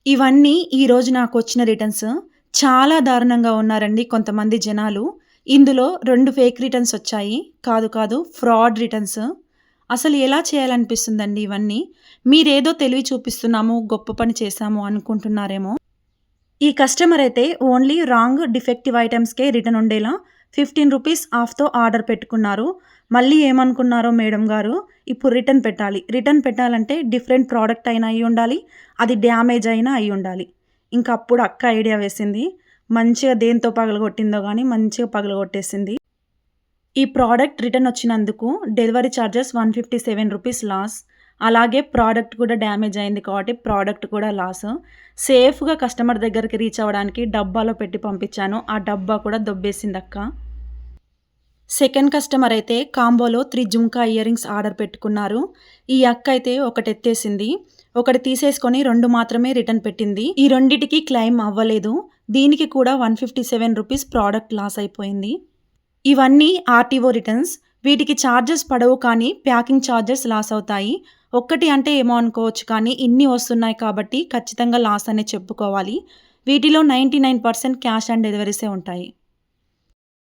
ఇవన్నీ ఈరోజు నాకొచ్చిన రిటర్న్స్. చాలా దారుణంగా ఉన్నారండి కొంతమంది జనాలు. ఇందులో 2 ఫేక్ రిటర్న్స్ వచ్చాయి. కాదు ఫ్రాడ్ రిటర్న్స్. అసలు ఎలా చేయాలనిపిస్తుందండి ఇవన్నీ. మీరేదో తెలివి చూపిస్తున్నాము, గొప్ప పని చేశాము అనుకుంటున్నారేమో. ఈ కస్టమర్ అయితే ఓన్లీ రాంగ్ డిఫెక్టివ్ ఐటెమ్స్‌కే రిటర్న్ ఉండేలా ₹15 ఆఫ్‌తో ఆర్డర్ పెట్టుకున్నారు. మళ్ళీ ఏమనుకున్నారో మేడం గారు, ఇప్పుడు రిటర్న్ పెట్టాలి. రిటర్న్ పెట్టాలంటే డిఫరెంట్ ప్రోడక్ట్ అయినా అయ్యుండాలి. అది డ్యామేజ్ అయినా అయ్యుండాలి. ఇంక అప్పుడు అక్క ఐడియా వేసింది. మంచిగా దేనితో పగలగొట్టిందో గానీ మంచిగా పగలగొట్టేసింది. ఈ ప్రోడక్ట్ రిటర్న్ వచ్చినందుకు డెలివరీ చార్జెస్ ₹157 లాస్. అలాగే ప్రోడక్ట్ కూడా డ్యామేజ్ అయింది కాబట్టి ప్రోడక్ట్ కూడా లాస్. సేఫ్‌గా కస్టమర్ దగ్గరికి రీచ్ అవ్వడానికి డబ్బాలో పెట్టి పంపించాను. ఆ డబ్బా కూడా దొబ్బేసిందక్క. సెకండ్ కస్టమర్ అయితే కాంబోలో 3 జుంకా ఇయర్ రింగ్స్ ఆర్డర్ పెట్టుకున్నారు. ఈ అక్క అయితే ఒకటెత్తేసింది. ఒకటి తీసేసుకొని 2 మాత్రమే రిటర్న్ పెట్టింది. ఈ రెండిటికి క్లెయిమ్ అవ్వలేదు. దీనికి కూడా ₹157 ప్రోడక్ట్ లాస్ అయిపోయింది. ఇవన్నీ ఆర్‌టీఓ రిటర్న్స్. వీటికి చార్జెస్ పడవు కానీ ప్యాకింగ్ చార్జెస్ లాస్ అవుతాయి. ఒక్కటి అంటే ఏమో అనుకోవచ్చు కానీ ఇన్ని వస్తున్నాయి కాబట్టి ఖచ్చితంగా లాస్ అనే చెప్పుకోవాలి. వీటిలో 99% క్యాష్ ఆన్ డెలివరీసే ఉంటాయి.